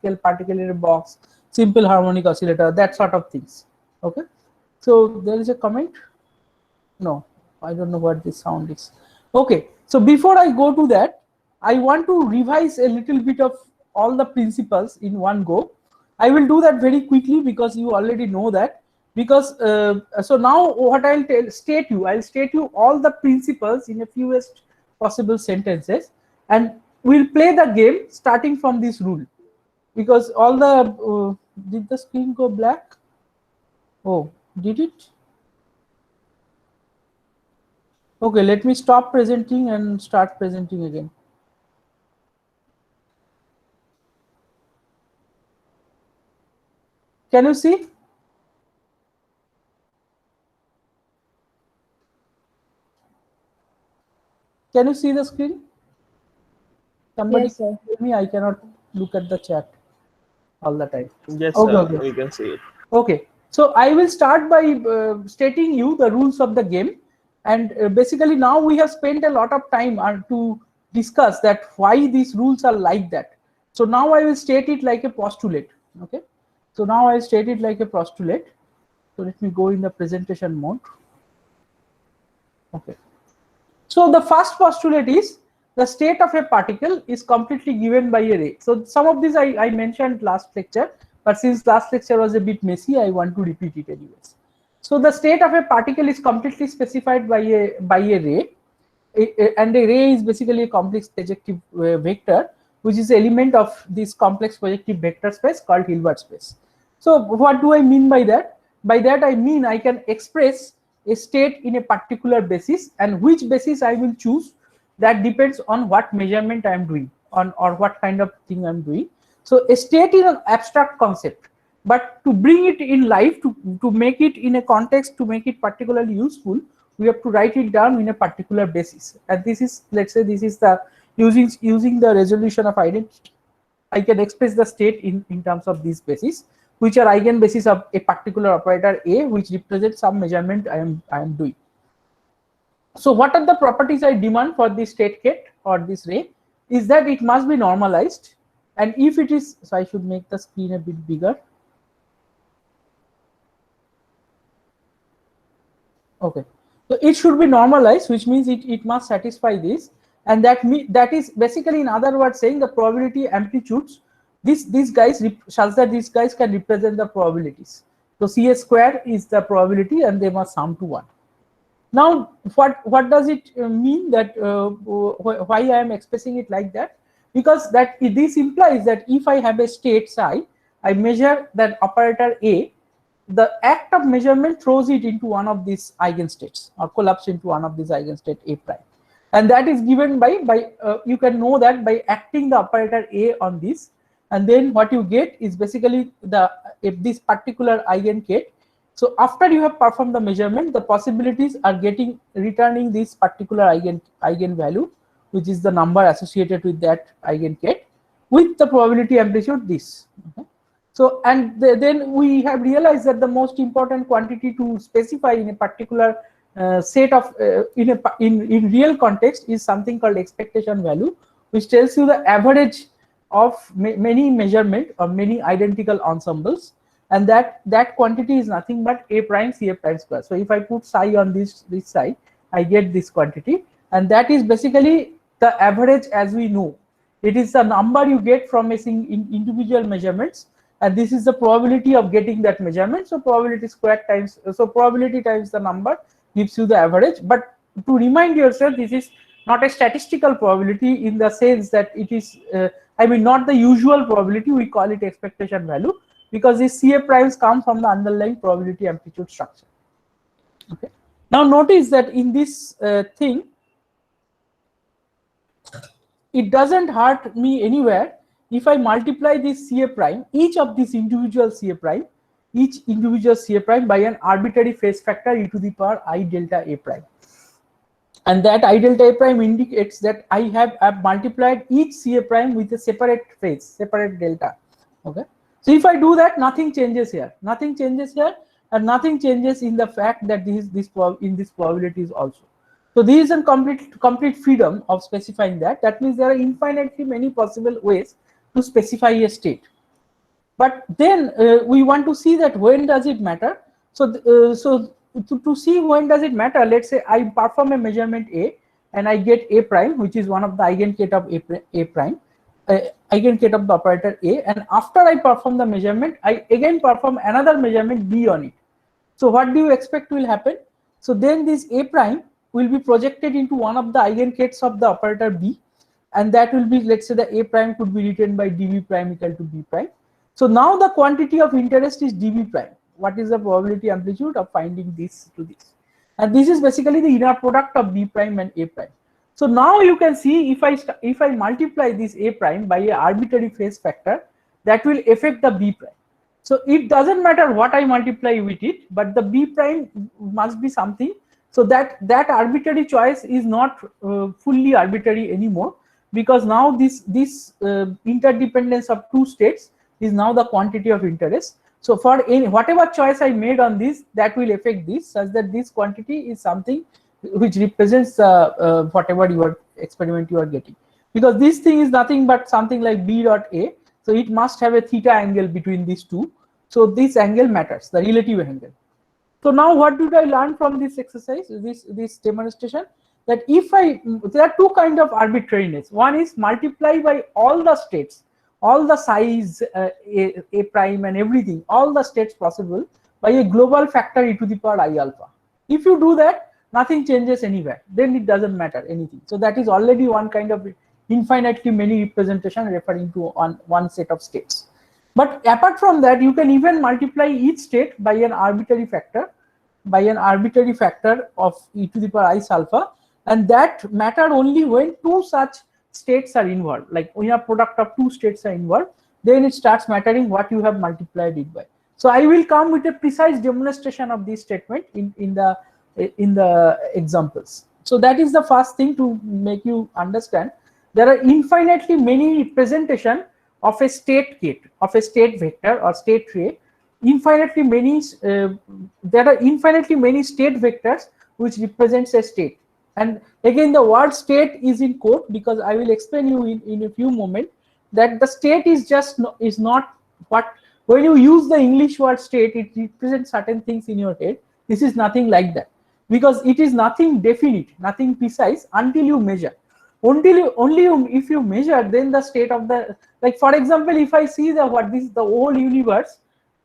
particle in a box, simple harmonic oscillator, that sort of things. Okay, so there is a comment. No, I don't know what this sound is. Okay, so before I go to that, I want to revise a little bit of all the principles in one go. I will do that very quickly because you already know that. Because so now what I'll I'll state you all the principles in a fewest possible sentences, and we'll play the game starting from this rule. Because all the did the screen go black? Oh, did it? Okay, let me stop presenting and start presenting again. Can you see? Can you see the screen? Somebody Yes, sir. tell me, I cannot look at the chat all the time. Yes, Okay, sir. okay. We can see it. Okay, so I will start by stating you the rules of the game, and basically now we have spent a lot of time to discuss that why these rules are like that. So now I will state it like a postulate. Okay, so now I state it like a postulate. So let me go in the presentation mode. Okay, so the first postulate is the state of a particle is completely given by a ray. So some of these I mentioned last lecture, but since last lecture was a bit messy, I want to repeat it anyways. So the state of a particle is completely specified by a ray, and a ray is basically a complex projective vector, which is element of this complex projective vector space called Hilbert space. So what do I mean by that? By that I mean I can express a state in a particular basis, and which basis I will choose, that depends on what measurement I am doing on or what kind of thing I am doing. So a state is an abstract concept, but to bring it in life, to make it in a context, to make it particularly useful, we have to write it down in a particular basis. And this is, let's say, this is the using the resolution of identity, I can express the state in terms of these bases, which are eigenbases of a particular operator A, which represents some measurement I am doing. So what are the properties I demand for this state ket or this ray? Is that it must be normalized, and if it is, so I should make the screen a bit bigger. Okay, so it should be normalized, which means it must satisfy this, and that is basically, in other words, saying the probability amplitudes, these guys such that these guys can represent the probabilities. So CA square is the probability, and they must sum to 1. Now, what does it mean that why I am expressing it like that? Because this implies that if I have a state psi, I measure that operator A, the act of measurement throws it into one of these eigenstates or collapse into one of these eigenstate A prime, and that is given by you can know that by acting the operator A on this, and then what you get is basically if this particular eigenket. So after you have performed the measurement, the possibilities are returning this particular eigenvalue, which is the number associated with that eigenket, with the probability amplitude this. Okay. So, and then we have realized that the most important quantity to specify in a particular set of in real context is something called expectation value, which tells you the average of many measurement or many identical ensembles, and that quantity is nothing but A prime CA prime square. So if I put psi on this side, I get this quantity, and that is basically the average. As we know, it is the number you get from individual measurements, and this is the probability of getting that measurement. So probability squared times, so probability times the number gives you the average. But to remind yourself, this is not a statistical probability in the sense that it is I mean, not the usual probability. We call it expectation value, because these CA primes come from the underlying probability amplitude structure. Okay. Now notice that in this thing, it doesn't hurt me anywhere if I multiply this CA prime, each of these individual CA prime, by an arbitrary phase factor e to the power I delta A prime. And that I delta A prime indicates that I have multiplied each CA prime with a separate phase, separate delta. Okay. So if I do that, nothing changes here. Nothing changes here, and nothing changes in the fact that this probabilities also. So there is a complete freedom of specifying that. That means there are infinitely many possible ways to specify a state. But then we want to see that when does it matter. So to see when does it matter, let's say I perform a measurement A and I get A prime, which is one of the eigenkete of A prime, eigenkete of the operator A, and after I perform the measurement, I again perform another measurement B on it. So what do you expect will happen? So then this A prime will be projected into one of the eigenketes of the operator B, and that will be, let's say the A prime could be written by dB prime equal to B prime. So now the quantity of interest is dB prime. What is the probability amplitude of finding this to this? And this is basically the inner product of B prime and A prime. So now you can see if I multiply this A prime by an arbitrary phase factor, that will affect the B prime. So it doesn't matter what I multiply with it, but the B prime must be something. So that arbitrary choice is not fully arbitrary anymore, because now this interdependence of two states is now the quantity of interest. So for any whatever choice I made on this, that will affect this, such that this quantity is something which represents whatever your experiment you are getting, because this thing is nothing but something like B dot A. So it must have a theta angle between these two. So this angle matters, the relative angle. So now what did I learn from this exercise, this demonstration? That if there are two kinds of arbitrariness. One is multiply by all the states, all the size A prime and everything, all the states possible by a global factor e to the power I alpha. If you do that, nothing changes anywhere, then it doesn't matter anything. So that is already one kind of infinitely many representation referring to one set of states. But apart from that, you can even multiply each state by an arbitrary factor, of e to the power I alpha, and that matter only when two such states are involved. Like when a product of two states are involved, then it starts mattering what you have multiplied it by. So I will come with a precise demonstration of this statement in the examples. So that is the first thing to make you understand. There are infinitely many representation of a state gate, of a state vector or state tray. Infinitely many there are infinitely many state vectors which represents a state. And again, the word state is in quote, because I will explain you in a few moments that the state is not what, when you use the English word state, it represents certain things in your head. This is nothing like that, because it is nothing definite, nothing precise until you measure. If you measure, then the state of the, like for example, if I see the whole universe,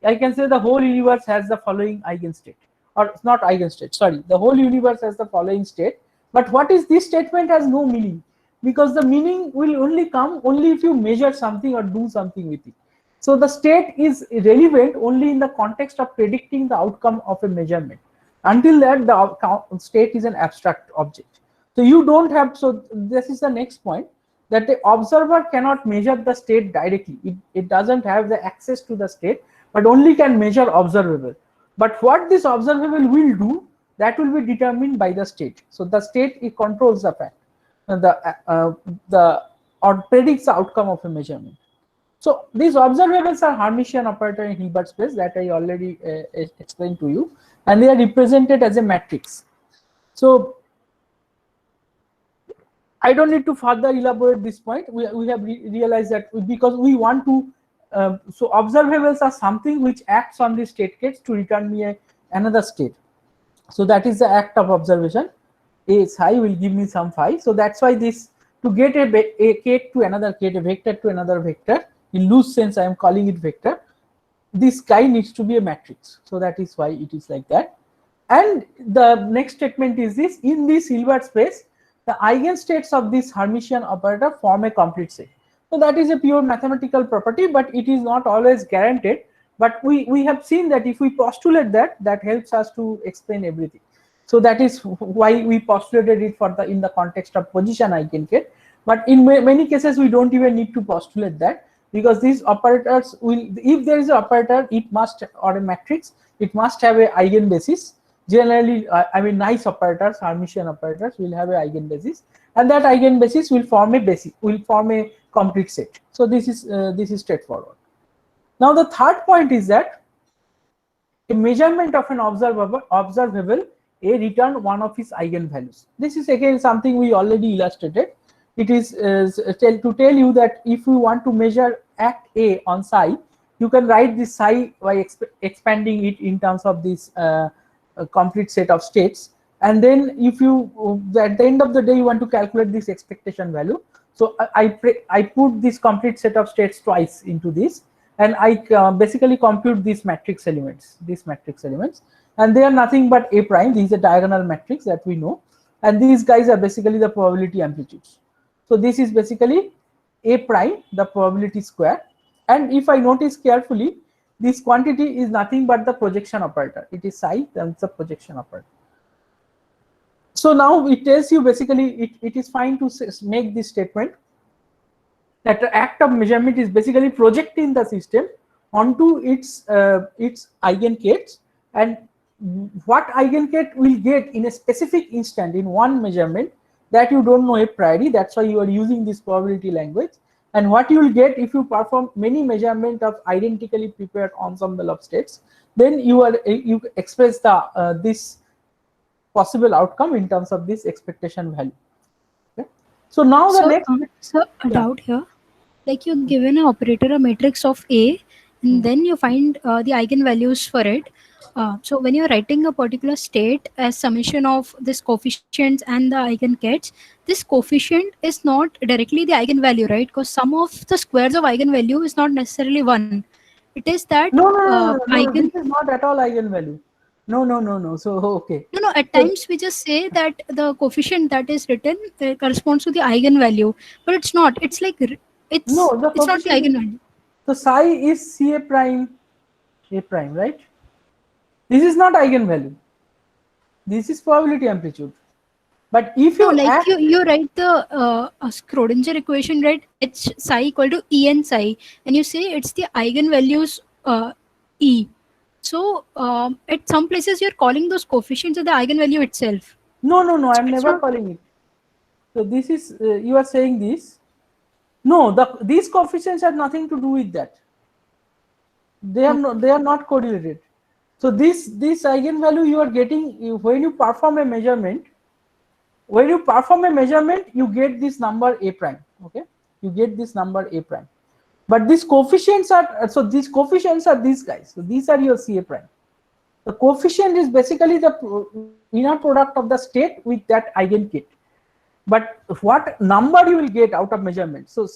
I can say the whole universe has the following eigenstate, or not eigenstate, sorry, the whole universe has the following state. But what is this statement has no meaning, because the meaning will only come if you measure something or do something with it. So the state is relevant only in the context of predicting the outcome of a measurement. Until that, the state is an abstract object. So you don't have, so this is the next point, that the observer cannot measure the state directly. It doesn't have the access to the state, but only can measure observable. But what this observable will do, that will be determined by the state. So the state, it controls the fact, or predicts the outcome of a measurement. So these observables are Hermitian operator in Hilbert space that I already explained to you, and they are represented as a matrix. So I don't need to further elaborate this point. We have realized that because we want to, so observables are something which acts on the state gates to return me another state. So that is the act of observation. A psi will give me some phi. So that's why this, to get a gate to another gate, a vector to another vector, in loose sense I am calling it vector, this guy needs to be a matrix. So that is why it is like that. And the next statement is this: in this Hilbert space, the eigenstates of this Hermitian operator form a complete set. So that is a pure mathematical property, but it is not always guaranteed. But we have seen that if we postulate that, that helps us to explain everything. So that is why we postulated it for in the context of position eigengate. But in many cases, we don't even need to postulate that, because these operators will, if there is an operator, it must, or a matrix, it must have a eigenbasis. Generally, I mean, nice operators, Hermitian operators will have an eigenbasis, and that eigenbasis will form a basis, will form a complete set. So this is straightforward. Now the third point is that a measurement of an observable A return one of its eigenvalues. This is again something we already illustrated. It is to tell you that if we want to measure act A on psi, you can write this psi by expanding it in terms of this complete set of states. And then if you at the end of the day you want to calculate this expectation value, so I put this complete set of states twice into this, and I basically compute these matrix elements, and they are nothing but A prime. These are diagonal matrix that we know, and these guys are basically the probability amplitudes. So this is basically A prime, the probability square. And if I notice carefully, this quantity is nothing but the projection operator. It is psi times the projection operator. So now it tells you basically it is fine to make this statement that the act of measurement is basically projecting the system onto its eigenkets, and what eigenket will get in a specific instant in one measurement that you don't know a priori. That's why you are using this probability language. And what you will get if you perform many measurement of identically prepared ensemble of states, then you express the this possible outcome in terms of this expectation value. Okay? So now the next a doubt here, like you're given an operator a matrix of A, and then you find the eigenvalues for it. So when you're writing a particular state as summation of this coefficients and the eigenkets, this coefficient is not directly the eigenvalue, right? Because sum of the squares of eigenvalue is not necessarily 1. It is that no, eigen. this is not at all eigenvalue. No. So okay. No. At So, times we just say that the coefficient that is written corresponds to the eigenvalue, but it's not. It's like it's no, the it's not the coefficient. eigenvalue. So psi is C A prime, right? This is not eigenvalue. This is probability amplitude. But if you like you write the Schrodinger equation, right? H psi equal to E n psi, and you say it's the eigenvalues E. So at some places you're calling those coefficients as the eigenvalue itself. No. I'm never calling it. So this is you are saying this. No, these coefficients have nothing to do with that. They are not correlated. So this eigenvalue you are getting when you perform a measurement. When you perform a measurement, you get this number A prime. Okay, you get this number A prime. But these coefficients are these coefficients are these guys. So these are your CA prime. The coefficient is basically the inner product of the state with that eigenkit. But what number you will get out of measurement? So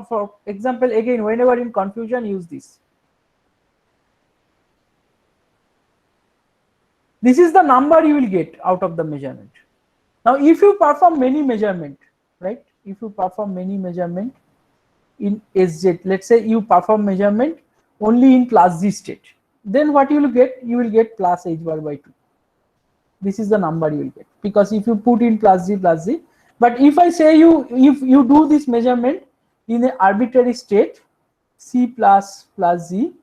for example, again, whenever in confusion, use this. This is the number you will get out of the measurement. Now, if you perform many measurement, right? If you perform many measurement in SZ, let's say you perform measurement only in plus Z state, then what you will get? You will get plus H bar by 2. This is the number you will get, because if you put in plus Z, but if I say if you do this measurement in an arbitrary state, C plus Z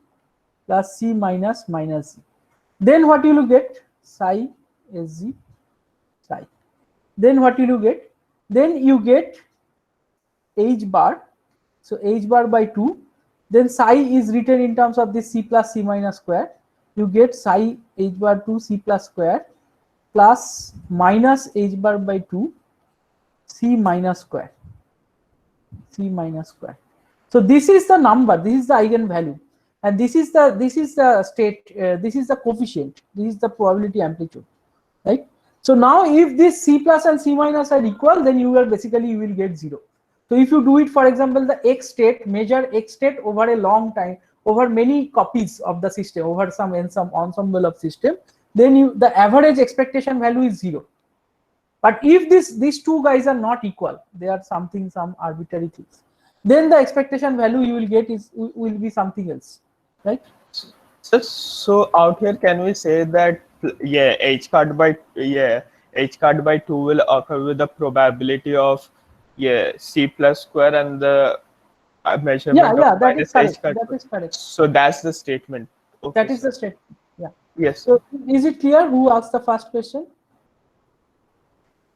plus C minus Z, then what you will get? Psi SZ psi. Then what will you get? Then you get H bar. So H bar by 2. Then psi is written in terms of this C plus C minus square. You get psi H bar 2 C plus square plus minus H bar by 2 C minus square. So this is the number. This is the eigenvalue, and this is the state. This is the coefficient. This is the probability amplitude, right? So now if this C plus and C minus are equal, then you will get 0. So if you do it, for example, the X state, measure X state over a long time, over many copies of the system, over some ensemble of system, then the average expectation value is 0. But if these two guys are not equal, they are some arbitrary things, then the expectation value you will get will be something else, right? So out here, can we say that H card by 2 will occur with the probability of C plus square and the measurement of minus H card? That is correct. So that's the statement. Okay, that is the statement. Yeah. Yes. So is it clear who asked the first question?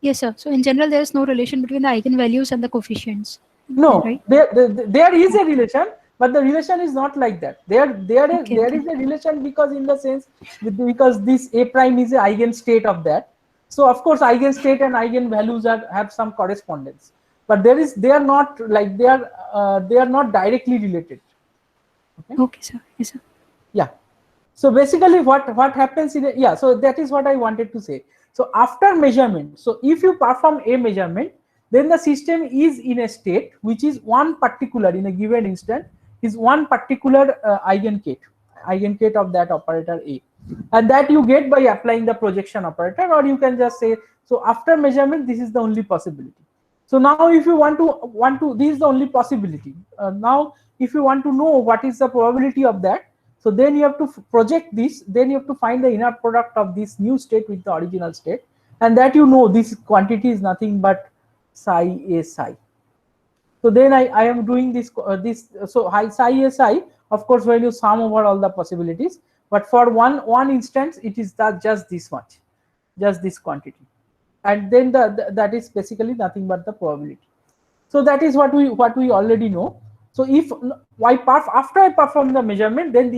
Yes, sir. So in general, there is no relation between the eigenvalues and the coefficients. No, right? There is a relation, but the relation is not like that. There is a relation because in the sense because this A prime is an eigenstate of that. So of course, eigenstate and eigenvalues have some correspondence, but they are not directly related. Okay, sir. Yes, sir. Yeah. So basically what happens in a, so that is what I wanted to say. So after measurement, so if you perform a measurement, then the system is in a state which is one particular, in a given instant, is one particular eigenkate of that operator A, and that you get by applying the projection operator, or you can just say, so after measurement this is the only possibility. So now if you want to this is the only possibility. Now if you want to know what is the probability of that, so then you have to project this, then you have to find the inner product of this new state with the original state, and that this quantity is nothing but psi a psi. So then I am doing this so psi a psi, of course when you sum over all the possibilities, but for one instance it is just this much, just this quantity, and then that is basically nothing but the probability. So that is what we already know. So if after I perform the measurement, then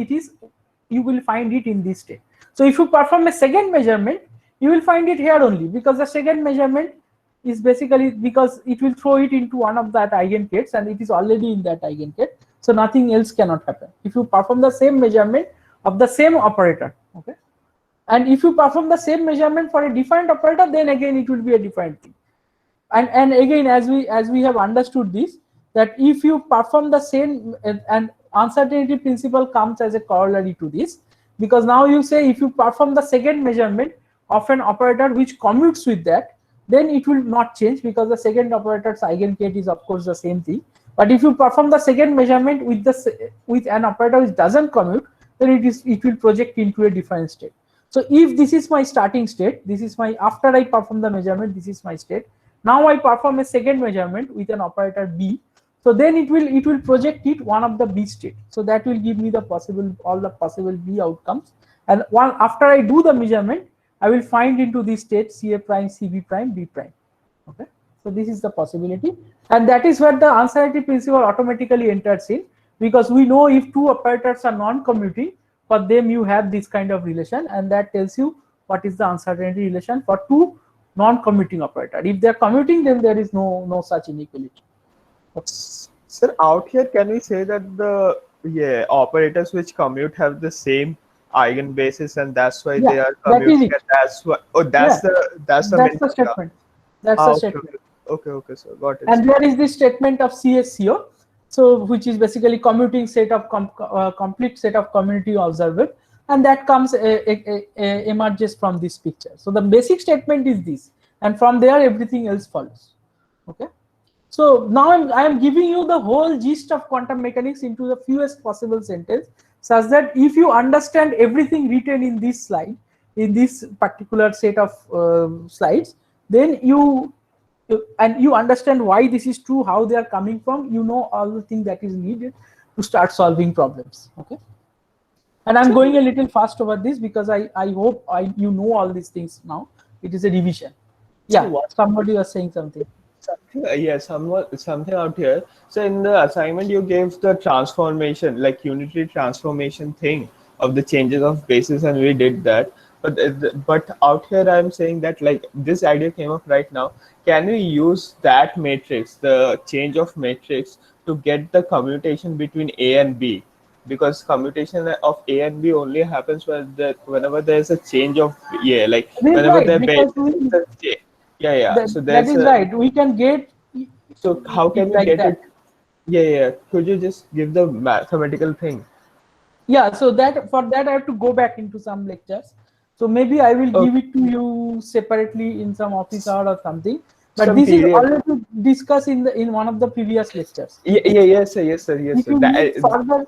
you will find it in this state. So if you perform a second measurement, you will find it here only, because the second measurement is basically because it will throw it into one of that eigengates, and it is already in that eigengate. So nothing else cannot happen. If you perform the same measurement of the same operator, okay, and if you perform the same measurement for a different operator, then again it will be a different thing. And again, as we have understood this, that if you perform the same, and uncertainty principle comes as a corollary to this, because now you say if you perform the second measurement of an operator which commutes with that, then it will not change, because the second operator's eigengate is of course the same thing. But if you perform the second measurement with an operator which doesn't commute, then it will project into a different state. So if this is my starting state, this is my, after I perform the measurement, this is my state. Now I perform a second measurement with an operator B. So then it will project it one of the B state. So that will give me all the possible B outcomes. And after I do the measurement, I will find into this state CA prime, CB prime, B prime. Okay. So this is the possibility, and that is where the uncertainty principle automatically enters in, because we know if two operators are non-commuting, for them you have this kind of relation, and that tells you what is the uncertainty relation for two non-commuting operator. If they are commuting, then there is no such inequality. Sir, out here, can we say that the operators which commute have the same eigenbasis, and that's why they are commuting? And that's why. Oh, that's the statement. That's the statement. Okay, sir, got it. And there is this statement of CSCO, so which is basically commuting set of complete set of community observer, and that comes emerges from this picture. So the basic statement is this, and from there everything else follows. Okay. So now I am giving you the whole gist of quantum mechanics into the fewest possible sentence, such that if you understand everything written in this slide, in this particular set of slides, then you understand why this is true, how they are coming from, all the things that is needed to start solving problems. Okay. And I'm going a little fast over this because I hope you know all these things now. It is a revision. Yeah, somebody was saying something. Something out here. So in the assignment, you gave the transformation, like unitary transformation thing of the changes of basis, and we did that. But out here, I'm saying that like this idea came up right now. Can we use that matrix, the change of matrix, to get the commutation between A and B? Because commutation of A and B only happens whenever there's a change of like whenever they're so that is right. We can get. So how can we get it? Yeah. Could you just give the mathematical thing? Yeah. So for that I have to go back into some lectures. So maybe I will give it to you separately in some office hour or something. But this is already discussed in one of the previous lectures. Yes, sir. Further,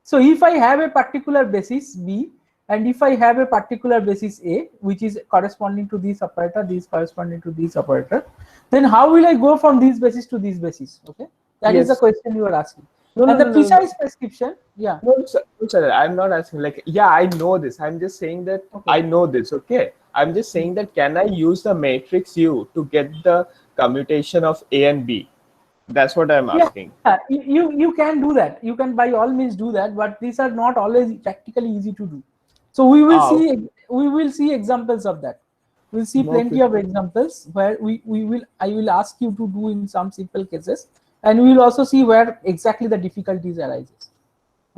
so if I have a particular basis B, and if I have a particular basis A, which is corresponding to this operator, this corresponding to this operator, then how will I go from this basis to this basis? Okay, that is the question you are asking. The precise prescription, No, sir, I'm not asking like, I know this. I'm just saying that I know this. Okay, I'm just saying that can I use the matrix U to get the commutation of A and B? That's what I'm asking. You can do that. You can by all means do that, but these are not always practically easy to do. So we will see examples of that. We'll see plenty of examples where I will ask you to do in some simple cases, and we will also see where exactly the difficulties arises.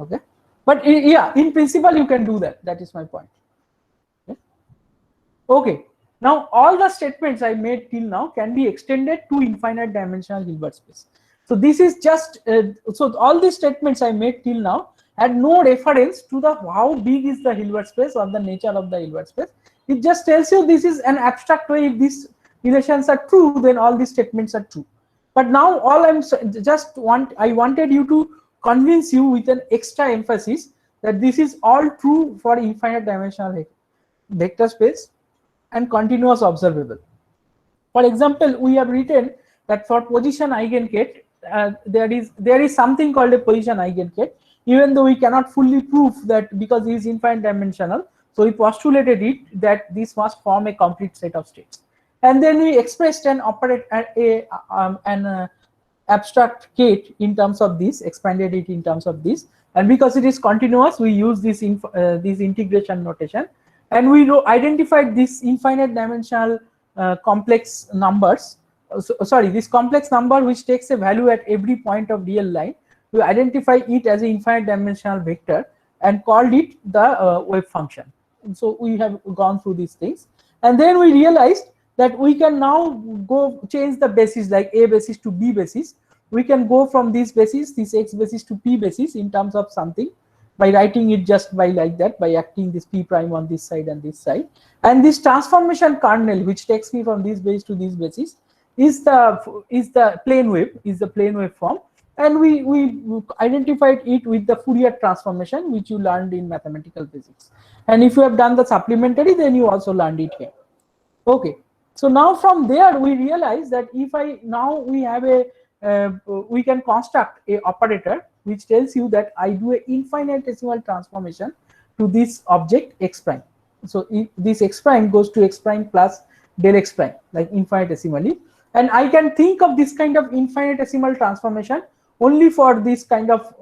Okay, but yeah, in principle you can do that. That is my point. Okay, now all the statements I made till now can be extended to infinite dimensional Hilbert space. So this is just so all these statements I made till now had no reference to the how big is the Hilbert space or the nature of the Hilbert space. It just tells you this is an abstract way. If these relations are true, then all these statements are true. But now all I wanted you to convince you with an extra emphasis that this is all true for infinite dimensional vector space and continuous observable. For example, we have written that for position eigenket, there is something called a position eigenket, even though we cannot fully prove that because it is infinite dimensional. So we postulated it that this must form a complete set of states, and then we expressed an abstract kate in terms of this, expanded it in terms of this, and because it is continuous, we use this integration notation. And we identified this infinite dimensional complex numbers. This complex number which takes a value at every point of real line. We identify it as an infinite dimensional vector and called it the wave function. So we have gone through these things, and then we realized that we can now go change the basis, like A basis to B basis. We can go from this basis, this X basis, to P basis in terms of something, by writing it just by like that, by acting this P prime on this side and this side. And this transformation kernel, which takes me from this base to this basis, is the plane wave form. And we identified it with the Fourier transformation, which you learned in mathematical physics. And if you have done the supplementary, then you also learned it here. Okay, so now from there we realize that if we can construct a operator which tells you that I do an infinitesimal transformation to this object x prime. So if this x prime goes to x prime plus del x prime, like infinitesimally, and I can think of this kind of infinitesimal transformation only for this kind of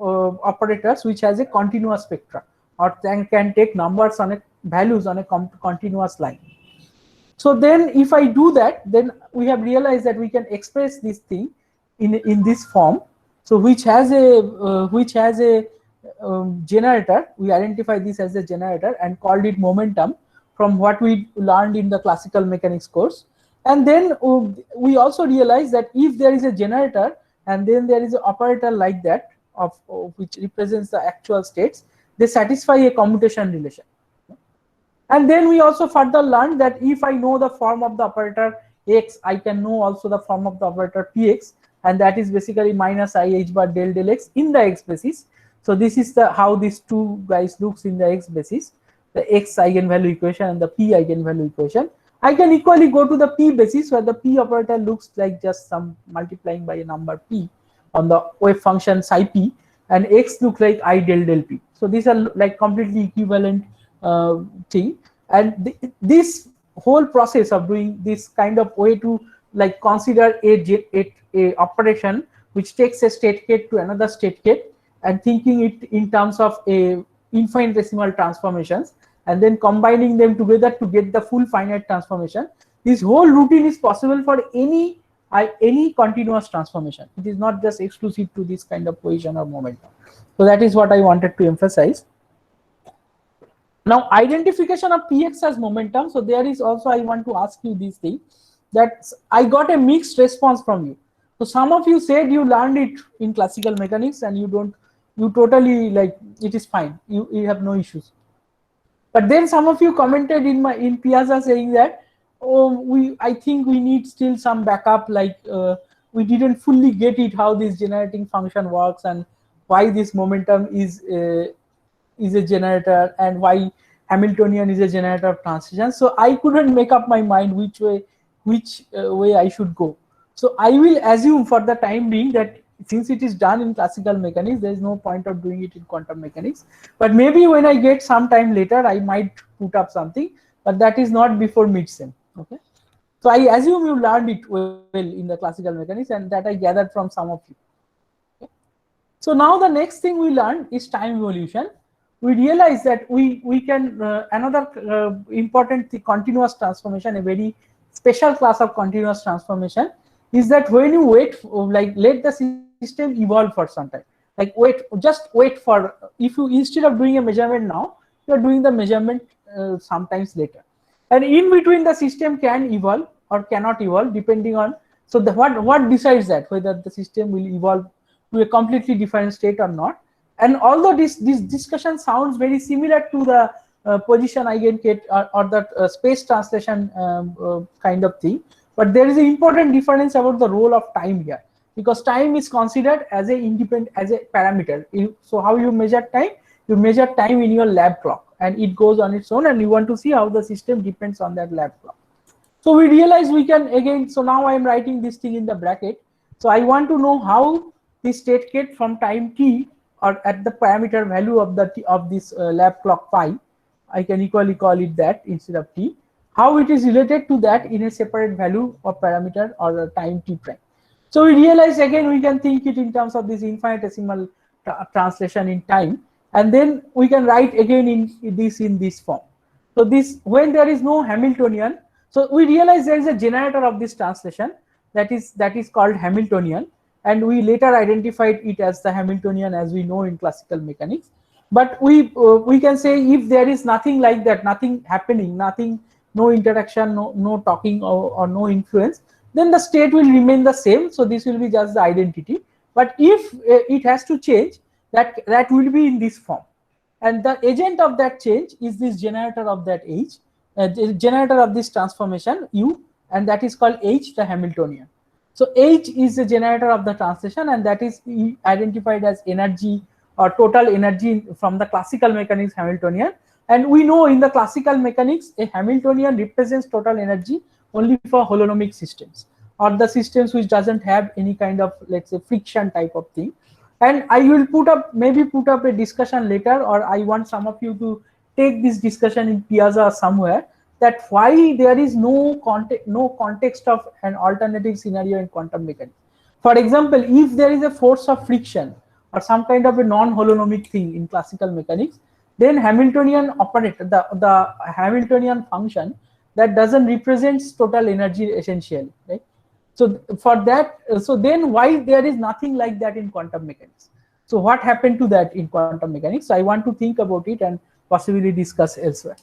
operators which has a continuous spectra, or can take numbers on a values on a continuous line. So then if I do that, then we have realized that we can express this thing in this form. So which has a generator. We identify this as a generator and called it momentum, from what we learned in the classical mechanics course. And then we also realize that if there is a generator and then there is an operator like that of which represents the actual states, they satisfy a commutation relation. And then we also further learned that if I know the form of the operator x, I can know also the form of the operator px, and that is basically minus I h bar del x in the x basis. So this is how these two guys looks in the x basis, the x eigenvalue equation and the p eigenvalue equation. I can equally go to the p basis, where the p operator looks like just some multiplying by a number p on the wave function psi p, and x look like I del p. So these are like completely equivalent thing. And this whole process of doing this kind of way to like consider a operation which takes a state kate to another state kate and thinking it in terms of a infinitesimal transformations, and then combining them together to get the full finite transformation. This whole routine is possible for any continuous transformation. It is not just exclusive to this kind of position or momentum. So that is what I wanted to emphasize. Now, identification of px as momentum. So there is also, I want to ask you this thing, that I got a mixed response from you. So some of you said you learned it in classical mechanics and you totally like it is fine. You have no issues. But then some of you commented in Piazza saying that, oh, I think we need still some backup, like we didn't fully get it how this generating function works and why this momentum is a generator and why Hamiltonian is a generator of transition. So I couldn't make up my mind which way I should go. So I will assume for the time being that since it is done in classical mechanics, there is no point of doing it in quantum mechanics. But maybe when I get some time later, I might put up something, but that is not before mid-sem. Okay. So I assume you learned it well in the classical mechanics, and that I gathered from some of you. Okay. So now the next thing we learned is time evolution. We realize that we can another important continuous transformation, a very special class of continuous transformation, is that when you wait, like let the system evolve for some time. like just wait for, if you instead of doing a measurement now, you are doing the measurement sometimes later, and in between the system can evolve or cannot evolve depending on, so the what decides that whether the system will evolve to a completely different state or not. And although this discussion sounds very similar to the position eigenstate or the space translation kind of thing, but there is an important difference about the role of time here, because time is considered as a independent, as a parameter. So how you measure time? You measure time in your lab clock, and it goes on its own, and you want to see how the system depends on that lab clock. So we realize we can again, so now I am writing this thing in the bracket. So I want to know how the state gate from time t, or at the parameter value of the of this lab clock phi, I can equally call it that instead of t, how it is related to that in a separate value of parameter or time t prime. So we realize again we can think it in terms of this infinitesimal translation in time, and then we can write again in this form. So this, when there is no Hamiltonian, so we realize there is a generator of this translation that is called Hamiltonian, and we later identified it as the Hamiltonian as we know in classical mechanics. But we can say if there is nothing like that, nothing happening, nothing, no interaction, no talking or no influence, then the state will remain the same. So this will be just the identity. But if it has to change, that will be in this form, and the agent of that change is this generator of that H, the generator of this transformation U, and that is called H, the Hamiltonian. So H is the generator of the translation, and that is identified as energy or total energy from the classical mechanics Hamiltonian. And we know in the classical mechanics a Hamiltonian represents total energy only for holonomic systems, or the systems which doesn't have any kind of, let's say, friction type of thing. And I will put up a discussion later, or I want some of you to take this discussion in Piazza or somewhere, that why there is no context of an alternative scenario in quantum mechanics. For example, if there is a force of friction or some kind of a non-holonomic thing in classical mechanics, then Hamiltonian operator, the Hamiltonian function, that doesn't represent total energy essentially, right? So for that, so then why there is nothing like that in quantum mechanics? So what happened to that in quantum mechanics? So I want to think about it and possibly discuss elsewhere.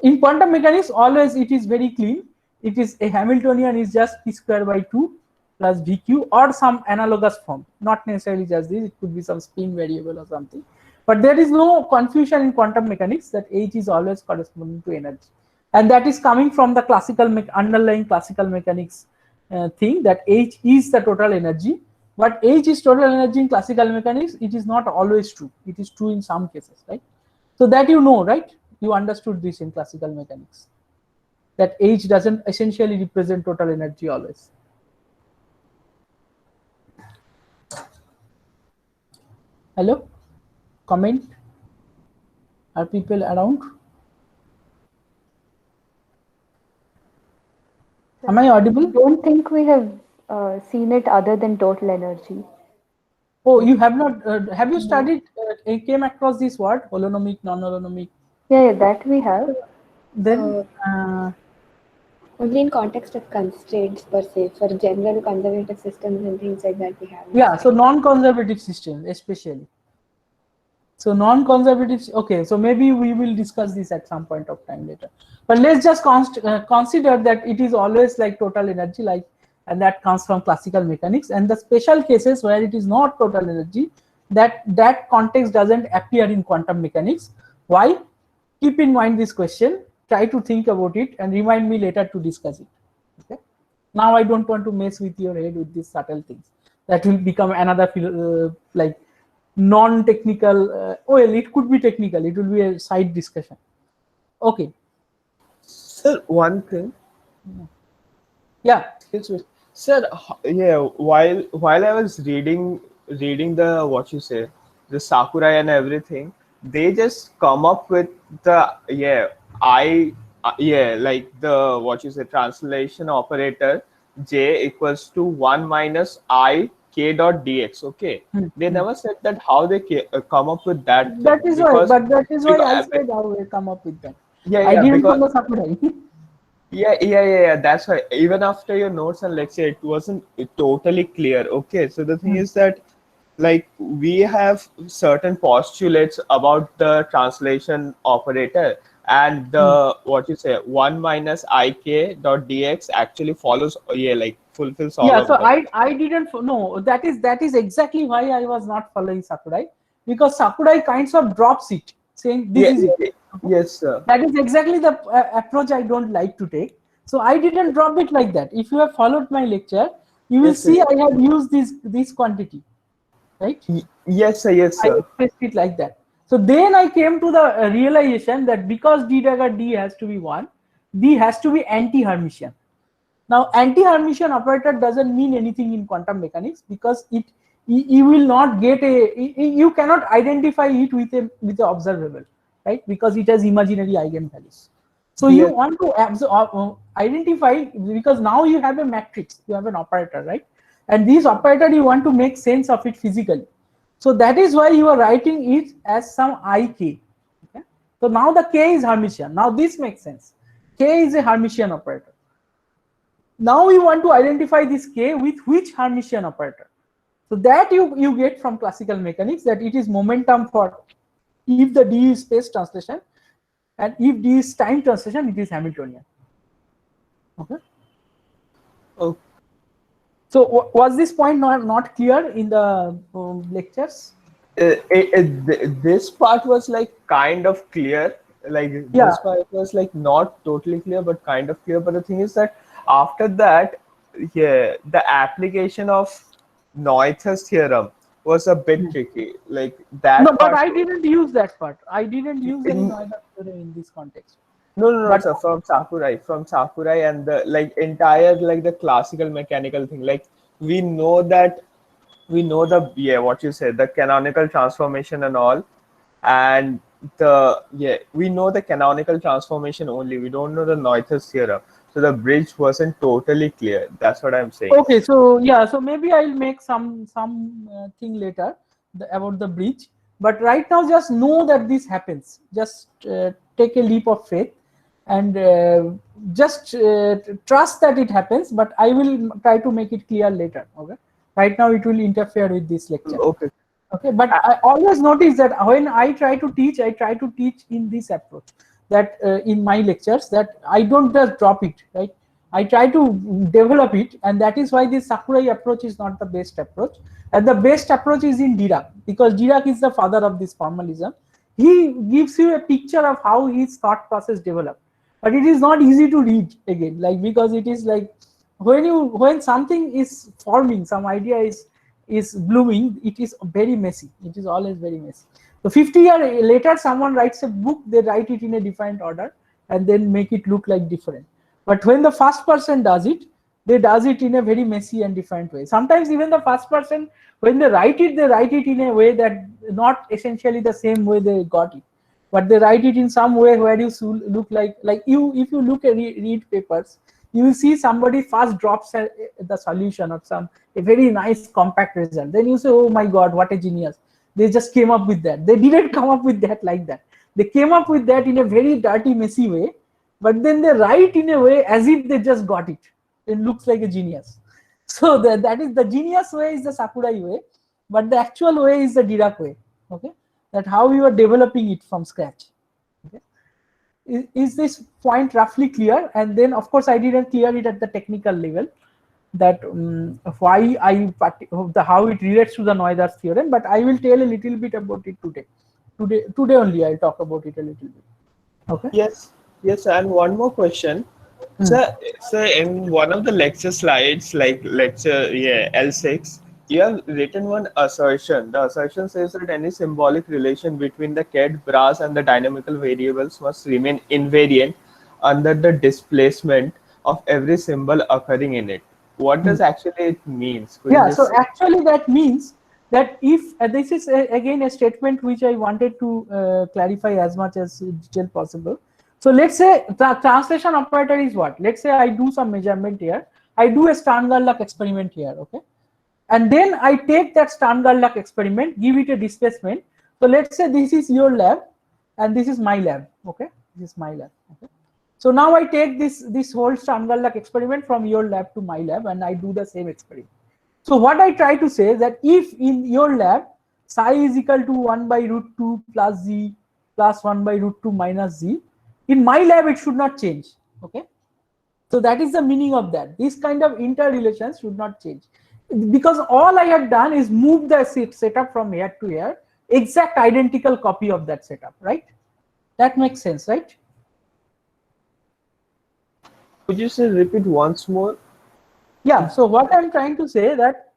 In quantum mechanics, always it is very clean. It is a Hamiltonian is just p square by 2 plus vq, or some analogous form, not necessarily just this, it could be some spin variable or something. But there is no confusion in quantum mechanics that H is always corresponding to energy. And that is coming from the classical underlying classical mechanics thing, that H is the total energy. But H is total energy in classical mechanics, it is not always true. It is true in some cases, right? So that you know, right? You understood this in classical mechanics, that H doesn't essentially represent total energy always. Hello? Comment? Are people around? Am I audible? I don't think we have seen it other than total energy. Oh, you have not, have you studied, came across this word, holonomic, non-holonomic? Yeah, that we have. Then, only in context of constraints per se, for general conservative systems and things like that we have. Yeah, so non-conservative systems especially. So non-conservative, okay, so maybe we will discuss this at some point of time later. But let's just consider that it is always like total energy, like, and that comes from classical mechanics. And the special cases where it is not total energy, that context doesn't appear in quantum mechanics. Why? Keep in mind this question, try to think about it and remind me later to discuss it. Okay. Now I don't want to mess with your head with these subtle things. That will become another like non-technical, well, it could be technical, it will be a side discussion. Okay. Sir, one thing. Yeah. Sir, yeah, while I was reading the, what you say, the Sakurai and everything, they just come up with the, like the, what you say, translation operator J equals to 1 minus I k dot dx. Okay, they never said that how they come up with that. That is why, but that is why I said how they come up with that. I didn't know the Sakurai. Yeah. That's why even after your notes and lecture, it wasn't totally clear. Okay, so the thing is that like we have certain postulates about the translation operator, and the what you say 1 minus ik dot dx actually follows, yeah, like fulfills all Yeah, of so them. I didn't no, that is exactly why I was not following Sakurai, because Sakurai kinds of drops it, saying this Yeah, is it. yes, sir. That is exactly the approach I don't like to take. So I didn't drop it like that. If you have followed my lecture, you will Yes, sir. see I have used this quantity, right? Yes, sir. Yes, I sir. expressed it like that. So then I came to the realization that because d dagger d has to be 1, d has to be anti-Hermitian. Now, anti-Hermitian operator doesn't mean anything in quantum mechanics, because you will not get you cannot identify it with a observable, right? Because it has imaginary eigenvalues. So you Yes. want to identify, because now you have a matrix, you have an operator, right? And this operator, you want to make sense of it physically. So that is why you are writing it as some ik. Okay? So now the k is Hermitian. Now this makes sense. K is a Hermitian operator. Now we want to identify this k with which Hermitian operator. So that you get from classical mechanics, that it is momentum for if the d is space translation, and if d is time translation, it is Hamiltonian. Okay. Oh, So was this point not clear in the lectures? this part was like kind of clear. Like Yeah. this part was like not totally clear, but kind of clear. But the thing is that after that, yeah, the application of Noether's theorem was a bit tricky. Like No, that but part. I didn't use that part. I didn't use any in- Noether theorem in this context. no, But sir. From Sakurai, and the like entire like the classical mechanical thing. Like we know that the, yeah, what you said, the canonical transformation and all, and the, yeah, we know the canonical transformation only. We don't know the Noether's theorem, so the bridge wasn't totally clear. That's what I'm saying. okay, so yeah, so maybe I'll make some thing later about the bridge. But right now, just know that this happens. Just take a leap of faith, and just trust that it happens. But I will try to make it clear later. Okay. Right now, it will interfere with this lecture. Okay. Okay, but I always notice that when I try to teach in this approach, that in my lectures, that I don't just drop it, right? I try to develop it, and that is why this Sakurai approach is not the best approach. And the best approach is in Dirac, because Dirac is the father of this formalism. He gives you a picture of how his thought process developed, but it is not easy to read again, like, because it is like when something is forming, some idea is blooming, it is very messy. It is always very messy. So 50 years later, someone writes a book, they write it in a different order and then make it look like different. But when the first person does it, they does it in a very messy and different way. Sometimes even the first person, when they write it in a way that not essentially the same way they got it, but they write it in some way where you look like you, if you look at read papers, you will see somebody first drops the solution of a very nice compact result. Then you say, oh my God, what a genius. They just came up with that. They didn't come up with that like that. They came up with that in a very dirty, messy way, but then they write in a way as if they just got it. It looks like a genius. So that is the genius way is the Sakurai way, but the actual way is the Dirac way. Okay, that how you are developing it from scratch. Okay, is this point roughly clear? And then of course I didn't clear it at the technical level, that why how it relates to the Noether's theorem, but I will tell a little bit about it today. Today only I'll talk about it a little bit. Okay. Yes, and one more question. So in one of the lecture slides, like lecture, yeah, L6, you have written one assertion. The assertion says that any symbolic relation between the KED, brass, and the dynamical variables must remain invariant under the displacement of every symbol occurring in it. What does actually it means? Could you Yeah, just so say? actually that means that if this is again a statement which I wanted to clarify as much as detail possible. So let's say the translation operator is what? Let's say I do some measurement here. I do a Stern-Gerlach experiment here, okay? And then I take that Stern-Gerlach experiment, give it a displacement. So let's say this is your lab and this is my lab, okay? This is my lab, okay? So now I take this whole Stern-Gerlach experiment from your lab to my lab and I do the same experiment. So what I try to say is that if in your lab psi is equal to 1 by root 2 plus z plus 1 by root 2 minus z, in my lab it should not change. Okay, so that is the meaning of that. This kind of interrelations should not change, because all I have done is move the setup from here to here, exact identical copy of that setup, right? That makes sense, right? Could you say repeat once more? Yeah, so what I'm trying to say that,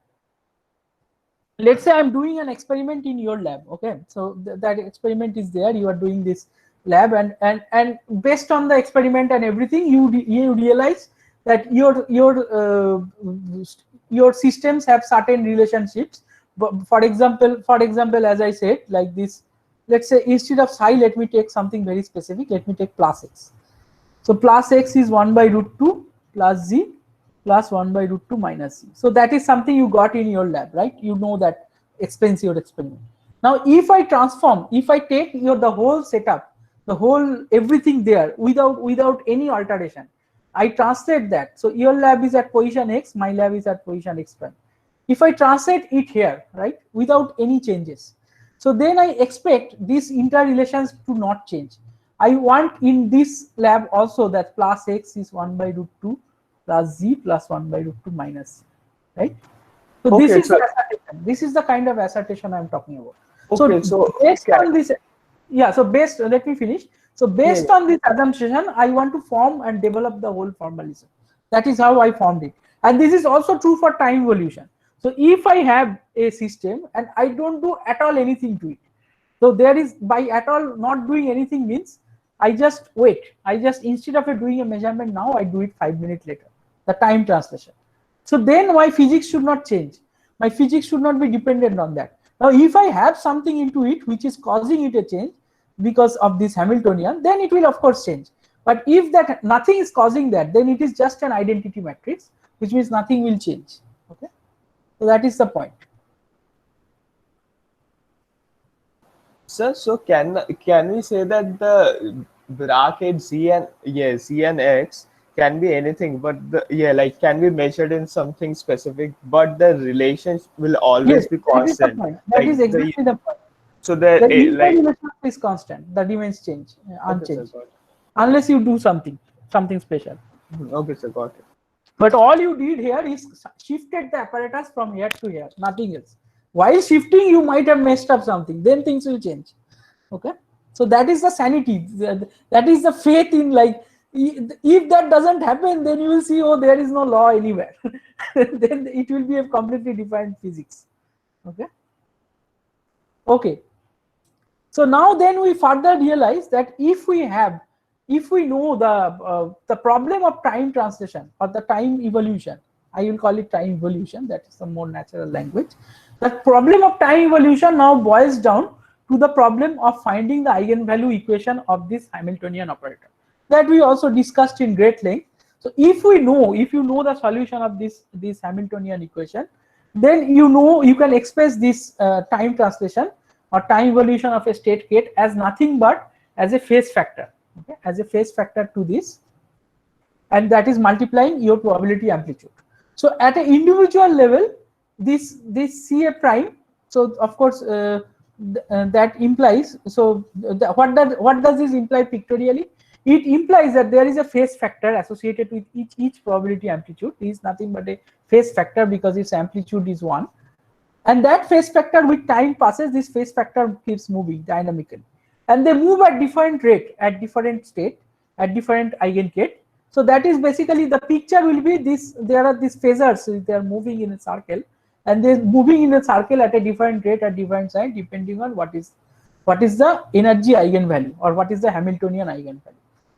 let's say I'm doing an experiment in your lab, okay? So that experiment is there, you are doing this lab, and based on the experiment and everything, you realize that your systems have certain relationships. But for example, as I said, like this, let's say instead of psi, let me take something very specific. Let me take plus x. So plus x is 1 by root 2 plus z plus 1 by root 2 minus z. So that is something you got in your lab, right? You know that explains your experiment. Now, if I transform, if I take the whole setup, the whole everything there without any alteration, I translate that. So your lab is at position x, my lab is at position x prime. If I translate it here, right, without any changes, so then I expect these interrelations to not change. I want in this lab also that plus x is 1 by root 2 plus z plus 1 by root 2 minus z, right? So Okay, this is so- the assertion. This is the kind of assertion I'm talking about. Okay, so based on this, yeah. So let me finish. So based Yeah. on this assumption, I want to form and develop the whole formalism. That is how I formed it, and this is also true for time evolution. So if I have a system and I don't do at all anything to it, so there is, by at all not doing anything means I just wait. I just, instead of doing a measurement now, I do it 5 minutes later. The time translation. So then my physics should not change. My physics should not be dependent on that. Now, if I have something into it which is causing it a change because of this Hamiltonian, then it will of course change. But if that nothing is causing that, then it is just an identity matrix, which means nothing will change. Okay, so that is the point. Sir, so can we say that the bracket z and x can be anything, but like can be measured in something specific, but the relations will always Yes, be that is the constant. point. That Like is exactly the point. so The like interrelation is constant. The dimensions change, okay, sir, unchanged, got it. unless you do something special. Okay, sir, got it. But all you did here is shifted the apparatus from here to here, nothing else. While shifting, you might have messed up something, then things will change. Okay, so that is the sanity, that is the faith in, like, if that doesn't happen, then you will see, oh, there is no law anywhere. Then it will be a completely defined physics. Okay, so now then we further realize that if we know the problem of time translation or the time evolution, I will call it time evolution, that is the more natural language. The problem of time evolution now boils down to the problem of finding the eigenvalue equation of this Hamiltonian operator, that we also discussed in great length. So if you know the solution of this Hamiltonian equation, then you can express this time translation or time evolution of a state gate as nothing but as a phase factor, okay, as a phase factor to this, and that is multiplying your probability amplitude. So at an individual level, this CA prime, so of course that implies, so what does this imply pictorially? It implies that there is a phase factor associated with each probability amplitude. It is nothing but a phase factor because its amplitude is 1. And that phase factor, with time passes, this phase factor keeps moving dynamically. And they move at different rate, at different state, at different eigengate. So that is basically the picture will be this, there are these phasors, they are moving in a circle, and they're moving in a circle at a different rate at different time, depending on what is the energy eigenvalue or what is the Hamiltonian eigenvalue.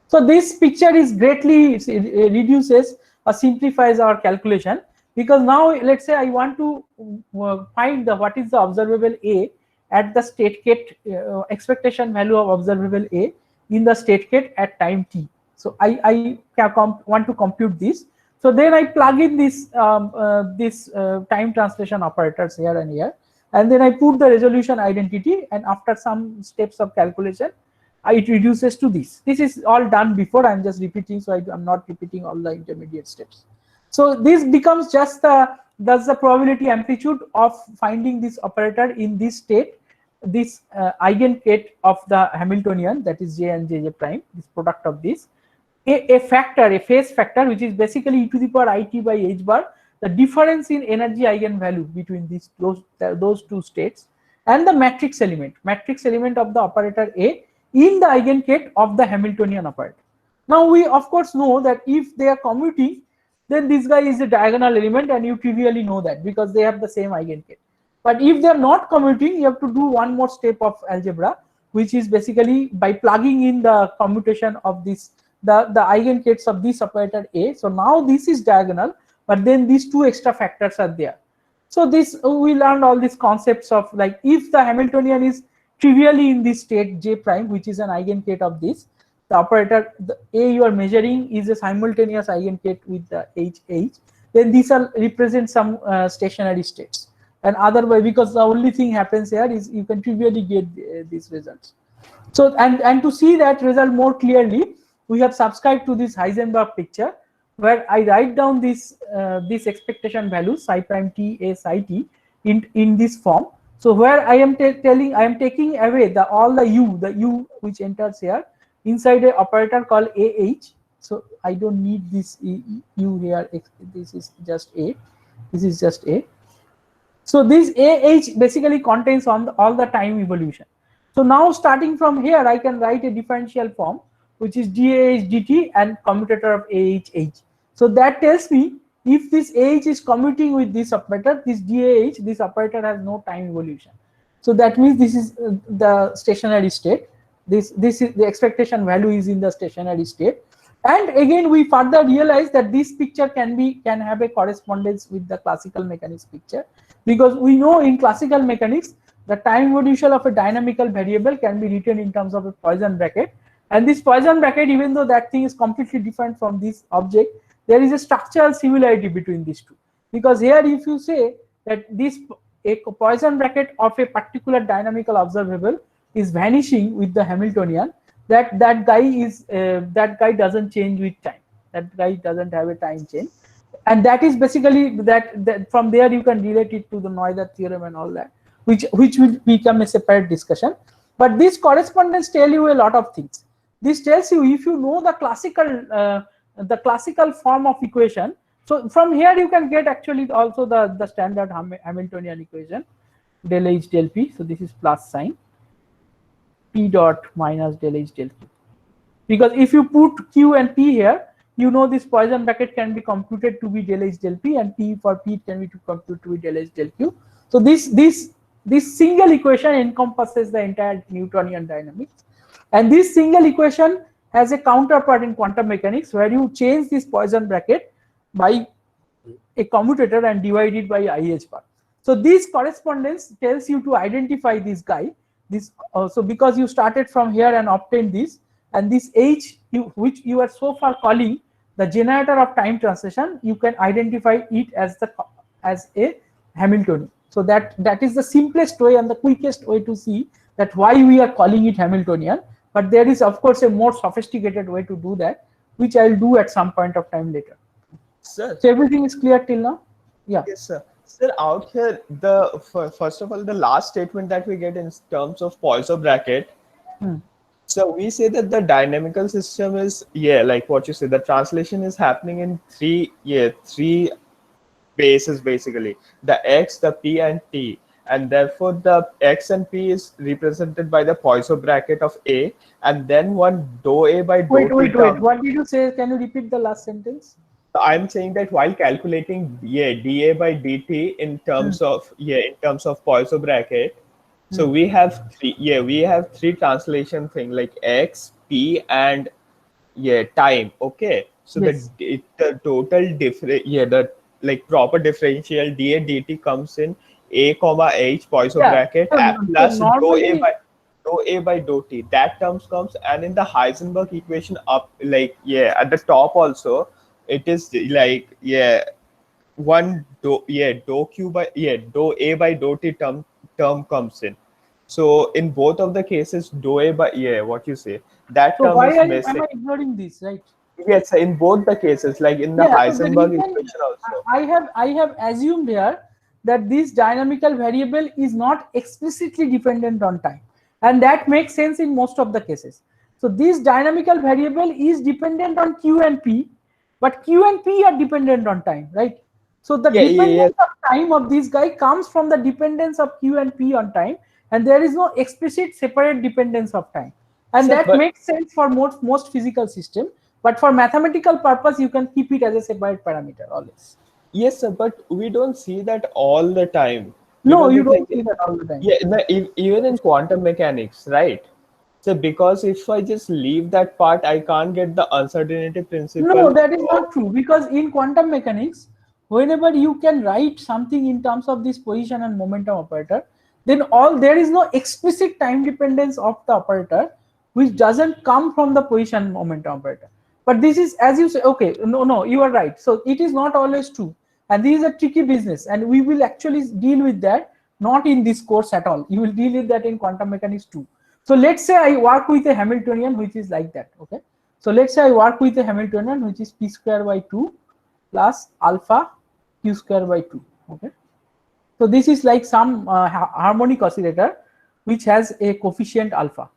So this picture is greatly reduces or simplifies our calculation, because now let's say I want to find what is the observable A at the state gate, expectation value of observable A in the state gate at time t. So I want to compute this. So then I plug in this time translation operators here and here, and then I put the resolution identity, and after some steps of calculation, it reduces to this. This is all done before. I'm just repeating, so I'm not repeating all the intermediate steps. So this becomes just the does the probability amplitude of finding this operator in this state, this eigenstate of the Hamiltonian, that is J and J prime, this product of this, a factor, a phase factor, which is basically e to the power it by h bar, the difference in energy eigenvalue between those two states, and the matrix element of the operator A in the eigenstate of the Hamiltonian operator. Now we of course know that if they are commuting, then this guy is a diagonal element, and you trivially know that because they have the same eigenstate. But if they are not commuting, you have to do one more step of algebra, which is basically by plugging in the commutation of this, the eigenstates of this operator A. So now this is diagonal, but then these two extra factors are there. So this, we learned all these concepts of, like, if the Hamiltonian is trivially in this state J prime, which is an eigenstate of this, the operator, the A you are measuring is a simultaneous eigenstate with the H, then these are represent some stationary states. And otherwise, because the only thing happens here is you can trivially get these results. So and to see that result more clearly, we have subscribed to this Heisenberg picture, where I write down this this expectation value psi prime t a psi t in this form. So where I am I am taking away all the u which enters here inside a operator called AH. So I don't need this u here. This is just A. This is just A. So this AH basically contains all the time evolution. So now starting from here, I can write a differential form, which is dAh dt and commutator of AH. So that tells me if this AH is commuting with this operator, this dAh, this operator has no time evolution. So that means this is the stationary state. This is the expectation value is in the stationary state. And again, we further realize that this picture can have a correspondence with the classical mechanics picture, because we know in classical mechanics the time evolution of a dynamical variable can be written in terms of a Poisson bracket. And this Poisson bracket, even though that thing is completely different from this object, there is a structural similarity between these two. Because here, if you say that a Poisson bracket of a particular dynamical observable is vanishing with the Hamiltonian, that guy doesn't change with time. That guy doesn't have a time change, and that is basically that from there you can relate it to the Noether theorem and all that, which will become a separate discussion. But this correspondence tell you a lot of things. This tells you, if you know the classical form of equation. So from here you can get actually also the standard Hamiltonian equation, del H del P. So this is plus sign. P dot minus del H del Q. Because if you put Q and P here, you know this Poisson bracket can be computed to be del H del P, and P for P can be computed to be del H del Q. So this single equation encompasses the entire Newtonian dynamics, and this single equation has a counterpart in quantum mechanics, where you change this Poisson bracket by a commutator and divide it by IH bar. So this correspondence tells you to identify this guy. So because you started from here and obtained this, and this H, which you are so far calling the generator of time translation, you can identify it as a Hamiltonian. So that is the simplest way and the quickest way to see that why we are calling it Hamiltonian. But there is of course a more sophisticated way to do that, which I'll do at some point of time later. Sir. So everything is clear till now? Yeah. Yes, sir. Sir, out here, first of all, the last statement that we get in terms of Poisson bracket. So we say that the dynamical system is, like what you say, the translation is happening in three bases basically: the X, the P, and T. And therefore the X and P is represented by the Poisson bracket of A, and then one dou A by dou T. Wait. What did you say? Can you repeat the last sentence? I'm saying that while calculating dA by dt in terms of Poisson bracket, so we have three translation thing like X, P, and time. Okay, so yes. the total the proper differential dA dt comes in A comma H Poisson bracket plus dou A by dou T. That terms comes, and in the Heisenberg equation up at the top also, it is one dou Q by dou A by dou T term comes in. So in both of the cases, dou A by what you say, that so term why is missing. am I ignoring this, right? Yes, in both the cases, like in the Yeah, so the Heisenberg reason equation also. I have assumed here that this dynamical variable is not explicitly dependent on time, and that makes sense in most of the cases. So this dynamical variable is dependent on Q and P, but Q and P are dependent on time, right? So the Yeah, yeah, yeah. dependence of time of this guy comes from the dependence of Q and P on time, and there is no explicit separate dependence of time, and Sir, that but makes sense for most physical system. But for mathematical purpose, you can keep it as a separate parameter always. yes, sir, but we don't see that all the time No, because you the thing don't see that all the time. yeah, even in quantum mechanics, right? So because if I just leave that part, I can't get the uncertainty No, principle. that is not true, because in quantum mechanics, whenever you can write something in terms of this position and momentum operator, then all there is no explicit time dependence of the operator, which doesn't come from the position momentum operator. But this is, as you say, okay, no, you are right. So it is not always true, and this is a tricky business, and we will actually deal with that not in this course at all. You will deal with that in quantum mechanics too. So let's say I work with a Hamiltonian which is like that, okay? So let's say I work with a Hamiltonian which is p square by 2 plus alpha q square by 2. Okay. So this is like some harmonic oscillator which has a coefficient alpha.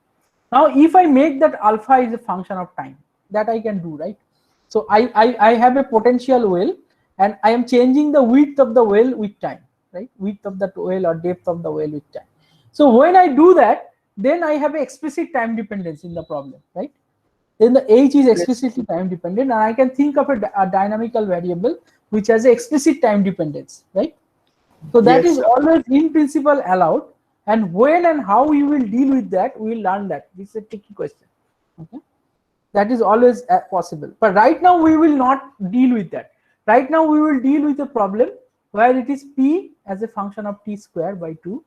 Now, if I make that alpha is a function of time, that I can do, right? So I have a potential well, and I am changing the width of the well with time, right? Width of the well or depth of the well with time. So when I do that, then I have an explicit time dependence in the problem, right? Then the h is explicitly time dependent, and I can think of a dynamical variable which has an explicit time dependence, right? So that Yes, is sir. always in principle allowed, and when and how you will deal with that, we will learn that. This is a tricky question. Okay, that is always possible, but right now we will not deal with that. Right now we will deal with a problem where it is p as a function of t square by 2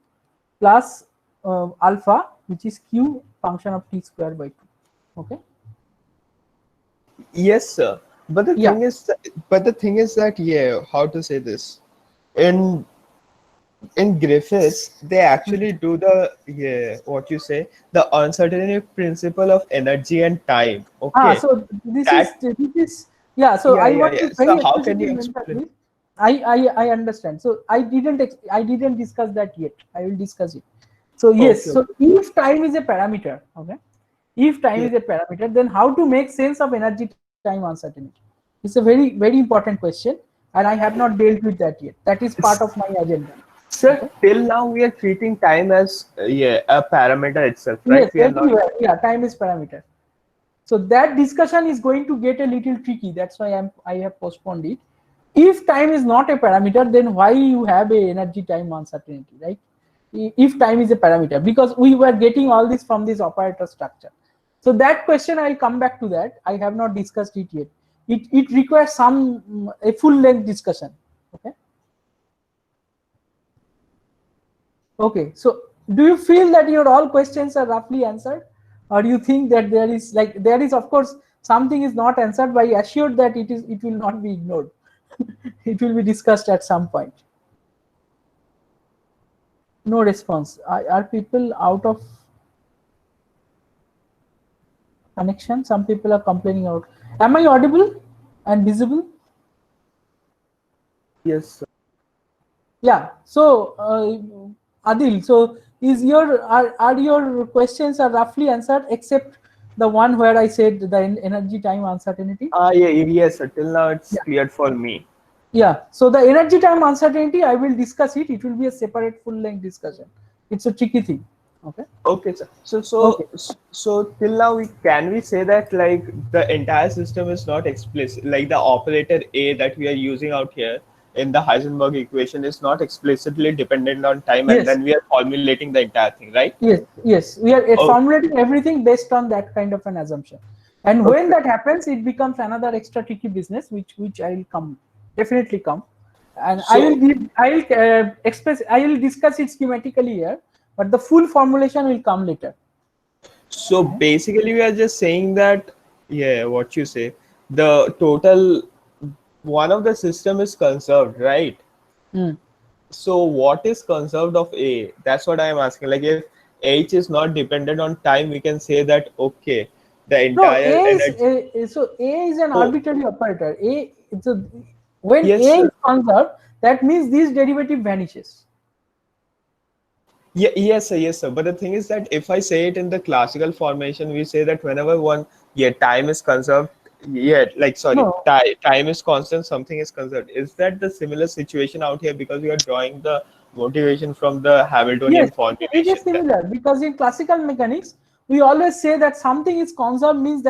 plus alpha, which is q function of t square by 2. Okay. Yes, sir. But the Yeah. thing is, that yeah, how to say this? In Griffiths, they actually do the yeah, what you say, the uncertainty principle of energy and time. Okay, So this is that yeah. So yeah, I yeah, want yeah. to So very how can you explicitly mention explain? this. I understand. So I didn't discuss that yet. I will discuss it. So yes. Okay, So okay. if time is a parameter, okay. If time Yeah. is a parameter, then how to make sense of energy time uncertainty? It's a very important question, and I have not dealt with that yet. That is part of my agenda. Sir, Okay. till now we are treating time as yeah, a parameter itself, right? Yes. We are not. Everywhere. Yeah. Time is parameter. So that discussion is going to get a little tricky. That's why I have postponed it. If time is not a parameter, then why you have a energy time uncertainty, right? If time is a parameter, because we were getting all this from this operator structure. So that question, I'll come back to that. I have not discussed it yet. It requires some a full length discussion. Okay. Okay. So do you feel that your all questions are roughly answered, or do you think that there is of course something is not answered, but I assured that it will not be ignored. It will be discussed at some point. No response. Are people out of connection? Some people are complaining out. Am I audible and visible? Yes, sir. Yeah. So Adil, so is are your questions are roughly answered except the one where I said the energy time uncertainty? Yeah, yes, sir. Till now it's Yeah. clear for me. Yeah. So the energy time uncertainty, I will discuss it. It will be a separate full length discussion. It's a tricky thing. Okay. Okay, sir. Okay. So till now can we say that like the entire system is not explicit, like the operator A that we are using out here in the Heisenberg equation is not explicitly dependent on time, and Yes. then we are formulating the entire thing, right? Yes. Yes. We are Oh, formulating everything based on that kind of an assumption. And when okay. that happens, it becomes another extra tricky business, which I will definitely come, and I will So express. I will discuss it schematically here, but the full formulation will come later. so basically we are just saying that yeah, what you say, the total one of the system is conserved, right? Mm. So what is conserved of A? That's what I am asking. Like if H is not dependent on time, we can say that okay, the No, entire A energy. is so A is an Oh. arbitrary operator. When Yes, A sir. is conserved, that means this derivative vanishes. Yeah, yes, sir. But the thing is that if I say it in the classical formation, we say that whenever time is conserved, like sorry, No, time is constant, something is conserved. Is that the similar situation out here? Because we are drawing the motivation from the yes, Hamiltonian it is formulation. similar because in classical mechanics, we always say that something is conserved means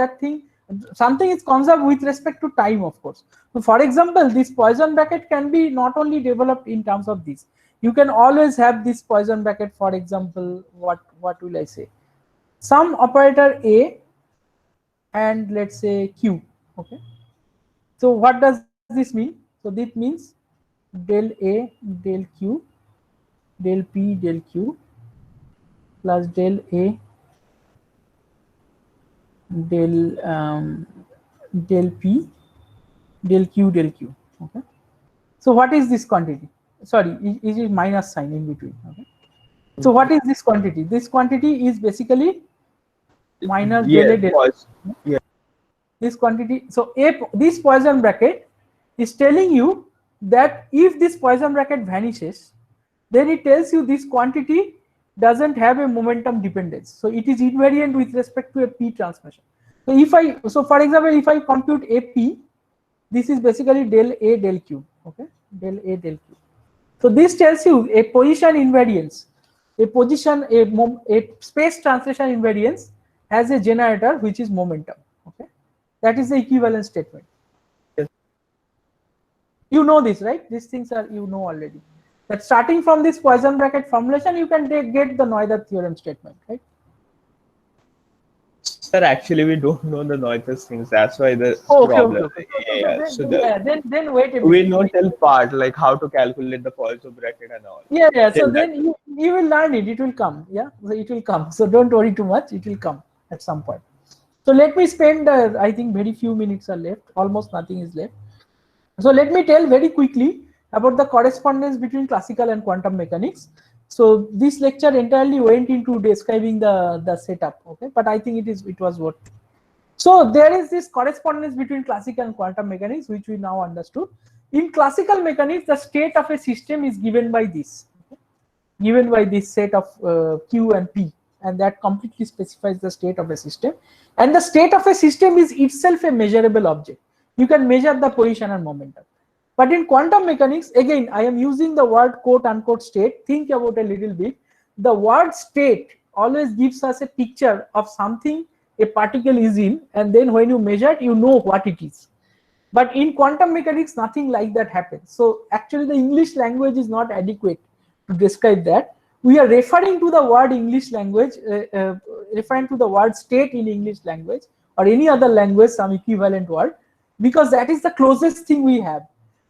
something is conserved with respect to time, of course. So, for example, this Poisson bracket can be not only developed in terms of this. You can always have this Poisson bracket. For example, what will I say? Some operator A and let's say Q. Okay. So what does this mean? So this means del A del Q del P del Q plus del A del P del Q del Q. Okay. So what is this quantity? Sorry, it is minus sign in between. Okay. So what is this quantity? This quantity is basically minus del A del Pause. Q. This quantity. So this Poisson bracket is telling you that if this Poisson bracket vanishes, then it tells you this quantity doesn't have a momentum dependence. So it is invariant with respect to a P transformation. So for example, if I compute AP, this is basically del A del Q. Okay, del A del Q. So this tells you a position invariance, a space translation invariance has a generator which is momentum. Okay, that is the equivalent statement. You know this, right? These things are you know already. That starting from this Poisson bracket formulation, you can get the Noether theorem statement, right? Sir, actually, we don't know the Noether's things. That's why the Oh, problem. okay. Yeah. So the Then wait a minute. we know till part like how to calculate the Poisson bracket and all. Yeah. So Till that. then you will learn it. It will come. Yeah, so it will come. So don't worry too much. It will come at some point. So let me spend. I think very few minutes are left. Almost nothing is left. So let me tell very quickly about the correspondence between classical and quantum mechanics. So this lecture entirely went into describing the setup. Okay, but I think it was worth it. So there is this correspondence between classical and quantum mechanics, which we now understood. In classical mechanics, the state of a system is given by this, given by this set of Q and P, and that completely specifies the state of a system. And the state of a system is itself a measurable object. You can measure the position and momentum. But in quantum mechanics, again, I am using the word quote unquote state. Think about a little bit. The word state always gives us a picture of something a particle is in, and then when you measure it, you know what it is. But in quantum mechanics, nothing like that happens. So actually the English language is not adequate to describe that. We are referring to the word English language, referring to the word state in English language or any other language, some equivalent word, because that is the closest thing we have.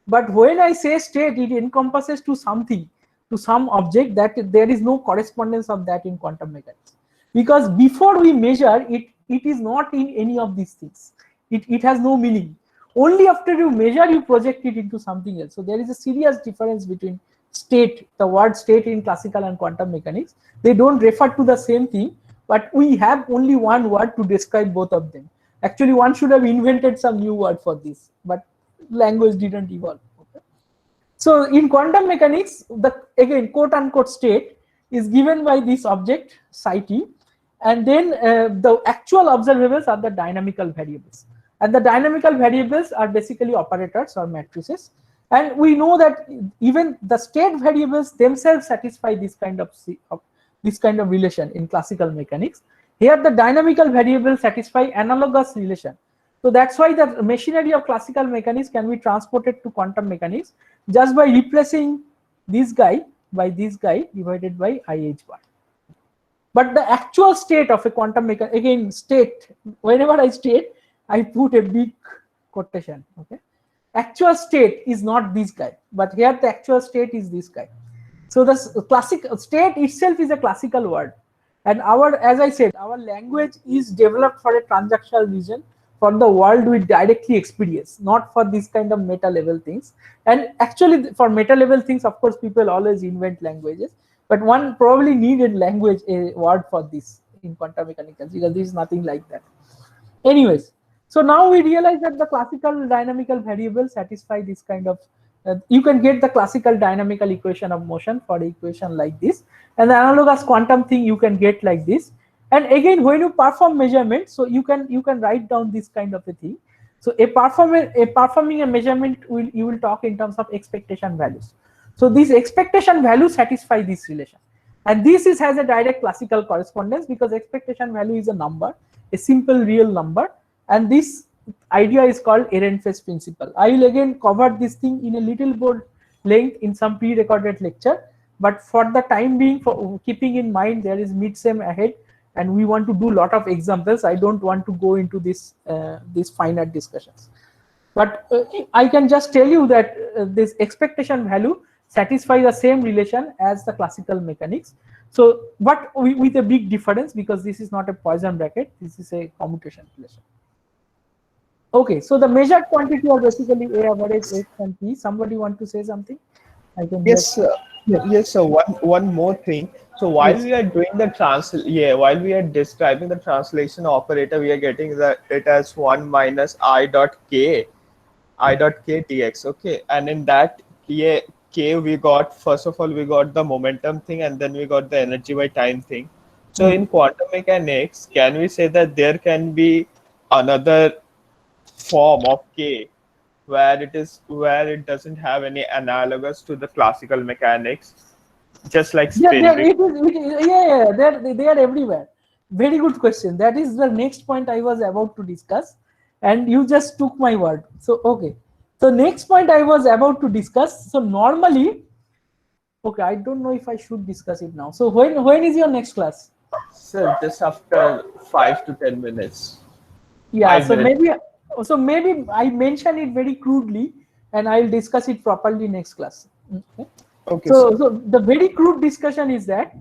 But when I say state, it encompasses to something, to some object, that there is no correspondence of that in quantum mechanics. Because before we measure, it is not in any of these things. It has no meaning. Only after you measure, you project it into something else. So there is a serious difference between state, the word state in classical and quantum mechanics. They don't refer to the same thing, but we have only one word to describe both of them. Actually, one should have invented some new word for this, but language didn't evolve. Okay. So in quantum mechanics, the again quote unquote state is given by this object psi t, and then the actual observables are the dynamical variables. And the dynamical variables are basically operators or matrices. And we know that even the state variables themselves satisfy this kind of relation in classical mechanics. Here the dynamical variables satisfy analogous relation. So that's why the machinery of classical mechanics can be transported to quantum mechanics just by replacing this guy by this guy divided by IH bar. But the actual state of a quantum mechanics, again state, whenever I state, I put a big quotation. Okay, actual state is not this guy, but here the actual state is this guy. So the classic state itself is a classical word, and as I said, our language is developed for a transactional region, for the world we directly experience, not for this kind of meta level things. And actually, for meta level things, of course, people always invent languages, but one probably needed language, a word for this in quantum mechanics, because there is nothing like that. Anyways, so now we realize that the classical dynamical variables satisfy this kind of, you can get the classical dynamical equation of motion for the equation like this, and the analogous quantum thing you can get like this. And again, when you perform measurement, so you can write down this kind of a thing. So performing a measurement, you will talk in terms of expectation values. So these expectation values satisfy this relation, and this has a direct classical correspondence because expectation value is a number, a simple real number, and this idea is called Ehrenfest principle. I will again cover this thing in a little more length in some pre-recorded lecture, but for the time being, for keeping in mind there is mid-sem ahead and we want to do a lot of examples, I don't want to go into this these finer discussions. But I can just tell you that this expectation value satisfy the same relation as the classical mechanics. So, but with a big difference, because this is not a Poisson bracket, this is a commutation relation. Okay, so the measured quantity are basically A average, X and P. Somebody want to say something? I can Yes, sir. Yes, so one more thing. So while Yes. we are doing the while we are describing the translation operator, we are getting it as 1 minus I dot k dx. Okay, and in that k we got, first of all we got the momentum thing, and then we got the energy by time thing. So in quantum mechanics, can we say that there can be another form of k where it doesn't have any analogous to the classical mechanics, just like Yeah, spin? they are everywhere. Very good question. That is the next point I was about to discuss, and you just took my word. So okay, so next point I was about to discuss. So normally, okay, I don't know if I should discuss it now. So when is your next class? So just after 5 to 10 minutes. Yeah, 5 so minutes. maybe I mention it very crudely, and I'll discuss it properly next class. Okay. Okay, So the very crude discussion is that,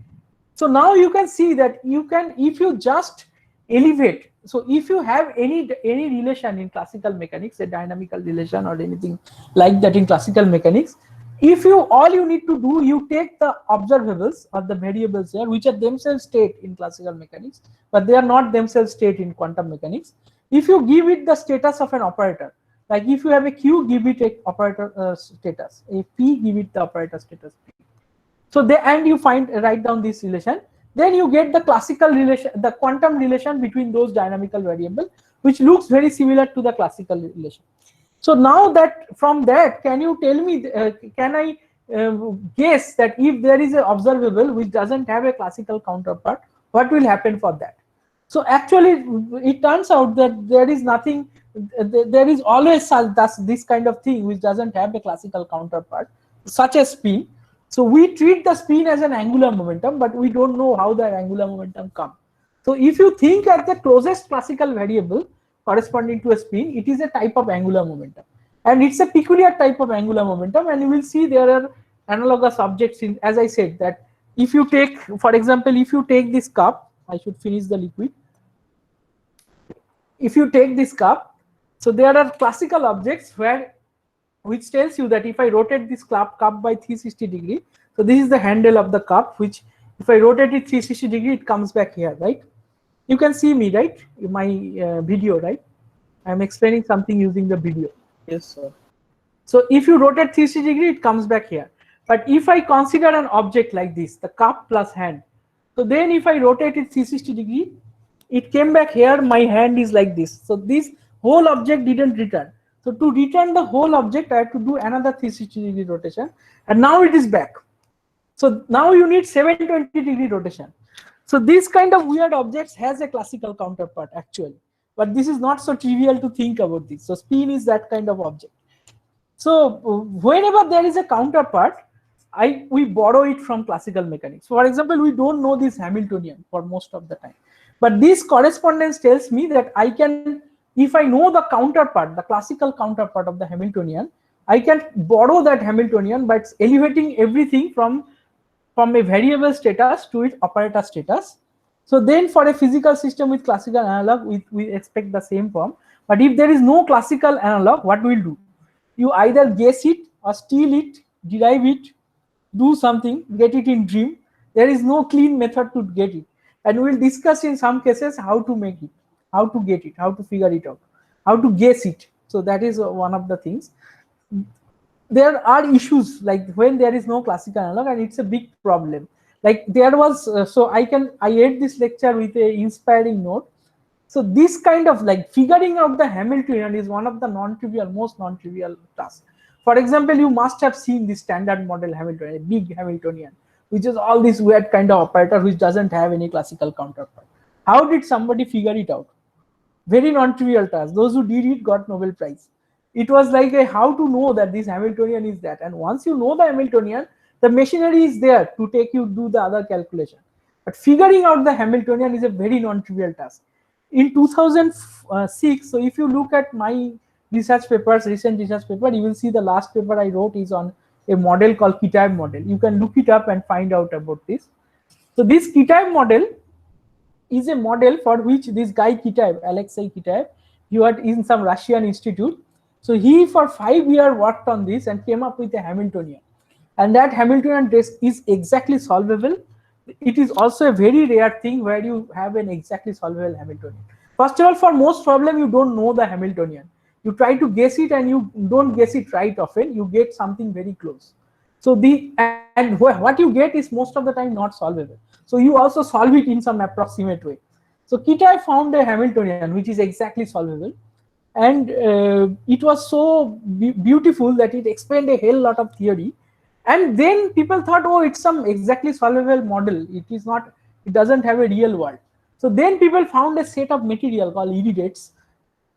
so now you can see that you can, if you just elevate, so if you have any relation in classical mechanics, a dynamical relation or anything like that in classical mechanics, if you, all you need to do, you take the observables or the variables here, which are themselves state in classical mechanics, but they are not themselves state in quantum mechanics. If you give it the status of an operator, like if you have a Q, give it a operator status, a P, give it the operator status P. So and you write down this relation, then you get the classical relation, the quantum relation between those dynamical variable, which looks very similar to the classical relation. So now that from that, can you tell me, can I guess that if there is an observable which doesn't have a classical counterpart, what will happen for that? So actually, it turns out that there is nothing, there is always this kind of thing which doesn't have a classical counterpart, such as spin. So we treat the spin as an angular momentum, but we don't know how that angular momentum comes. So if you think at the closest classical variable corresponding to a spin, it is a type of angular momentum, and it's a peculiar type of angular momentum. And you will see there are analogous objects in, as I said, that if you take, for example, if you take this cup, I should finish the liquid. If you take this cup, so there are classical objects where, which tells you that if I rotate this cup by 360 degree, so this is the handle of the cup, which if I rotate it 360 degree, it comes back here, right? You can see me, right? My video, right? I'm explaining something using the video. yes, sir. So if you rotate 360 degree, it comes back here. But if I consider an object like this, the cup plus hand, so then if I rotate it 360 degree, it came back here, my hand is like this. So this whole object didn't return. So to return the whole object, I have to do another 360 degree rotation, and now it is back. So now you need 720 degree rotation. So this kind of weird objects has a classical counterpart actually, but this is not so trivial to think about this. So spin is that kind of object. So whenever there is a counterpart, we borrow it from classical mechanics. For example, we don't know this Hamiltonian for most of the time, but this correspondence tells me that I can, if I know the counterpart, the classical counterpart of the Hamiltonian, I can borrow that Hamiltonian by elevating everything from a variable status to its operator status. So then for a physical system with classical analog, we expect the same form. But if there is no classical analog, what we'll do? You either guess it or steal it, derive it, do something, get it in dream. There is no clean method to get it. And we'll discuss in some cases how to make it. how to get it, how to figure it out, how to guess it. So that is one of the things. There are issues like when there is no classical analog, and it's a big problem. Like there was, I end this lecture with a inspiring note. So this kind of like figuring out the Hamiltonian is one of the most non-trivial tasks. For example, you must have seen the standard model Hamiltonian, a big Hamiltonian, which is all this weird kind of operator which doesn't have any classical counterpart. How did somebody figure it out? Very non-trivial task. Those who did it got Nobel Prize. It was like a how to know that this Hamiltonian is that. And once you know the Hamiltonian, the machinery is there to take you do the other calculation. But figuring out the Hamiltonian is a very non-trivial task. In 2006, so if you look at my research papers, recent research paper, you will see the last paper I wrote is on a model called Kitaev model. You can look it up and find out about this. So this Kitaev model is a model for which this guy Kitaev, Alexei Kitaev, he was in some Russian institute. So he for 5 years worked on this and came up with a Hamiltonian. And that Hamiltonian is exactly solvable. It is also a very rare thing where you have an exactly solvable Hamiltonian. First of all, for most problem, you don't know the Hamiltonian. You try to guess it and you don't guess it right often. You get something very close. So what you get is most of the time not solvable. So you also solve it in some approximate way. So Kitaev found a Hamiltonian which is exactly solvable. And it was so beautiful that it explained a hell lot of theory. And then people thought, oh, it's some exactly solvable model. It is not, it doesn't have a real world. So then people found a set of material called iridates,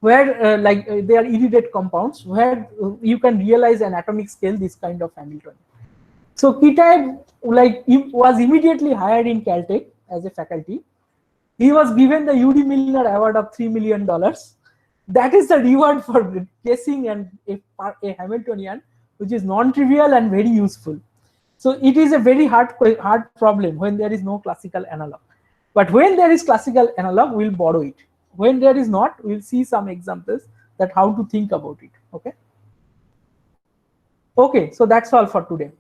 where they are iridate compounds, where you can realize an atomic scale this kind of Hamiltonian. So Kitaev was immediately hired in Caltech as a faculty. He was given the Yuri Milner Award of $3 million. That is the reward for guessing a Hamiltonian, which is non-trivial and very useful. So it is a very hard problem when there is no classical analog. But when there is classical analog, we'll borrow it. When there is not, we'll see some examples that how to think about it. Okay. Okay, so that's all for today.